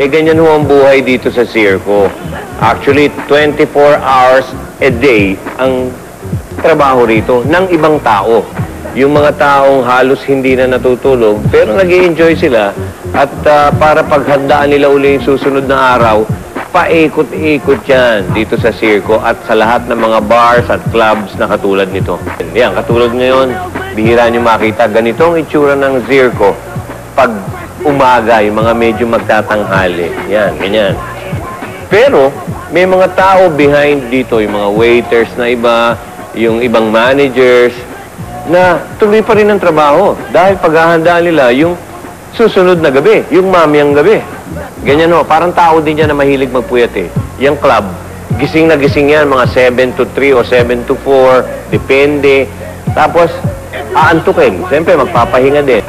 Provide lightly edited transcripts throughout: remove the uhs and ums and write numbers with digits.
ganyan ho ang buhay dito sa circo. Actually, 24 hours a day ang trabaho rito ng ibang tao. Yung mga taong halos hindi na natutulog, pero nag-i-enjoy sila. At para paghandaan nila uli yung susunod na araw, paikot-ikot yan dito sa circo at sa lahat ng mga bars at clubs na katulad nito. Yan, katulad ngayon, bihira nyo makita. Ganito ang itsura ng circo pag umaga, yung mga medyo magtatanghali. Yan, ganyan. Pero, may mga tao behind dito, yung mga waiters na iba, yung ibang managers, na tuloy pa rin ang trabaho. Dahil paghahandaan nila yung susunod na gabi, yung mamayang gabi. Ganyan ho, parang tao din yan na mahilig magpuyat eh. Yung club, gising na gising yan, mga 7 to 3 o 7 to 4, depende. Tapos, aantukin. Siyempre, magpapahinga din.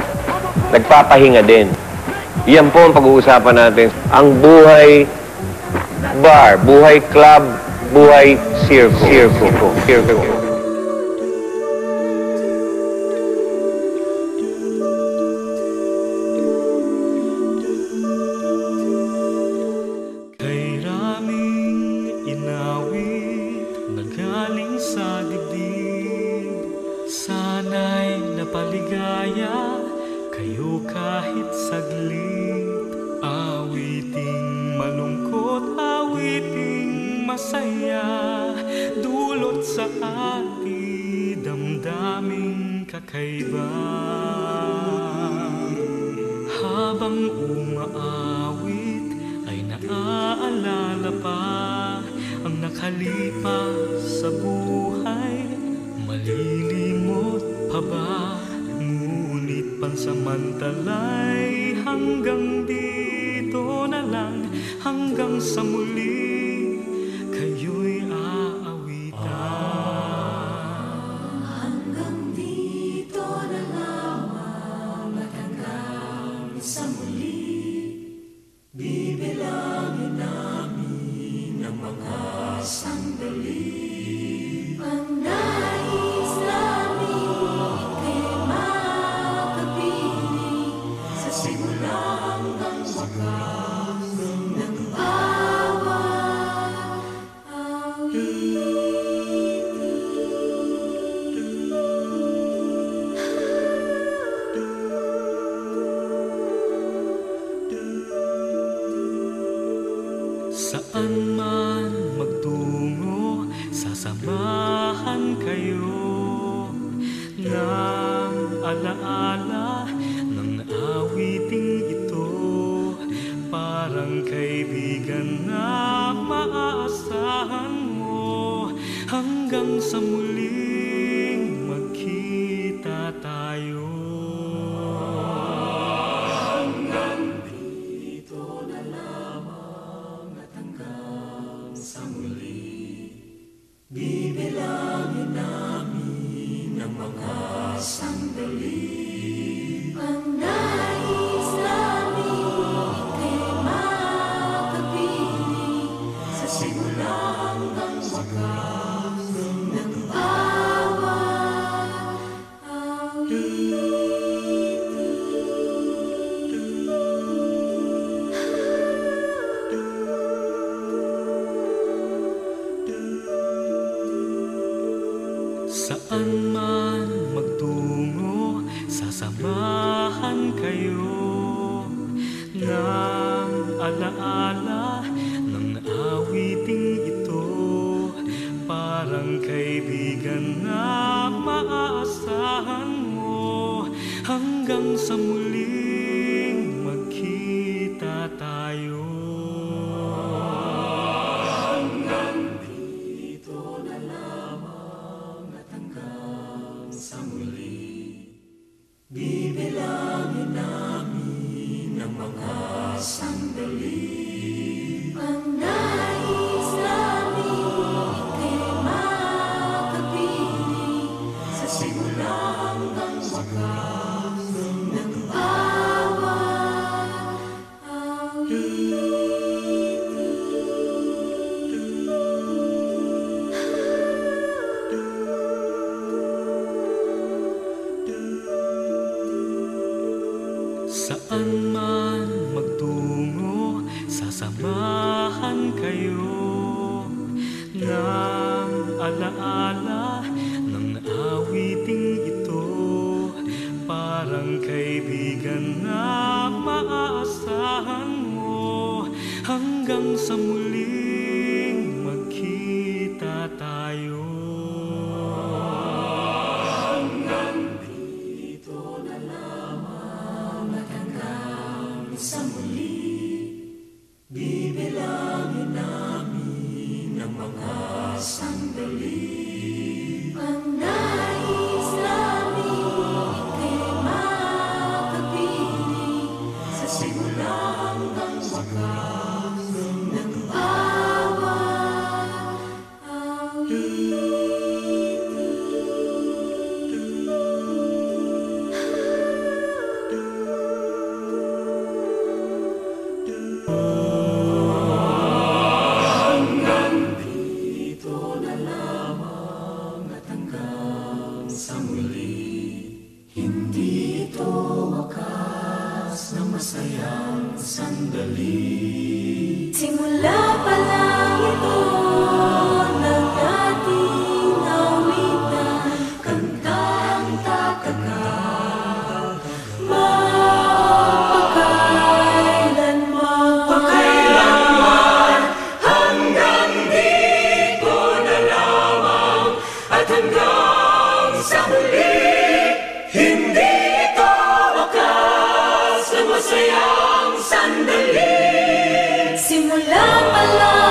Nagpapahinga din. Yan po ang pag-uusapan natin. Ang buhay bar, buhay club, buhay circo. Circo. Kay raming inawit na galing sa dibdib, sana'y napaligaya kayo kahit saglit. Awiting malungkot, awiting masaya, dulot sa ating damdaming kakaiba. Habang umaawit ay naaalala pa ang nakalipas sa buhay. Malilimot pa ba? Ngunit pansamantalay hanggang dito na lang, hanggang sa muli kayo'y aawitan. Hanggang dito na lamang at hanggang sa muli, bibilangin namin ang mga sandali. Ang nais namin ika'y makapiling sa simula hanggang wakas ng bawat Saan man magtungo, sasamahan kayo ng alaala ng awiting ito. Parang kaibigan na maaasahan mo, hanggang sa muling magkita tayo. hanggang dito na lamang at hanggang sa muli, bibilangin namin ang mga sandali. Ang nais namin ika'y makapiling sa simula hanggang wakas ng bawat Saan man magtungo, sasamahan kayo ng alaala ng awiting ito. Parang kaibigan na maaasahan mo, hanggang sa muling magkita tayo. hanggang dito na lamang at hanggang sa muli, bibilangin namin ang mga sandali. Ang nais namin ika'y makapiling sa simula hanggang wakas ng bawat Saan man magtungo, sasamahan kayo ng alaala ng awiting ito. Parang kaibigan na maaasahan mo hanggang sa muling magkita tayo. Hanggang dito na lamang at hanggang sa muli, bibilangin namin ang mga sandali. Ang nais namin ika'y makapiling sa simula hanggang wakas ng bawat hanggang dito na lamang at hanggang sa muli. Hindi ito wakas ng masayang sandali. Simula pa lang ito ng ating awitan, kantang tatagal, magpakailanman. Hanggang dito na lamang at hanggang sa muli. Hindi ito wakas ng masayang sandali. Simula pa lang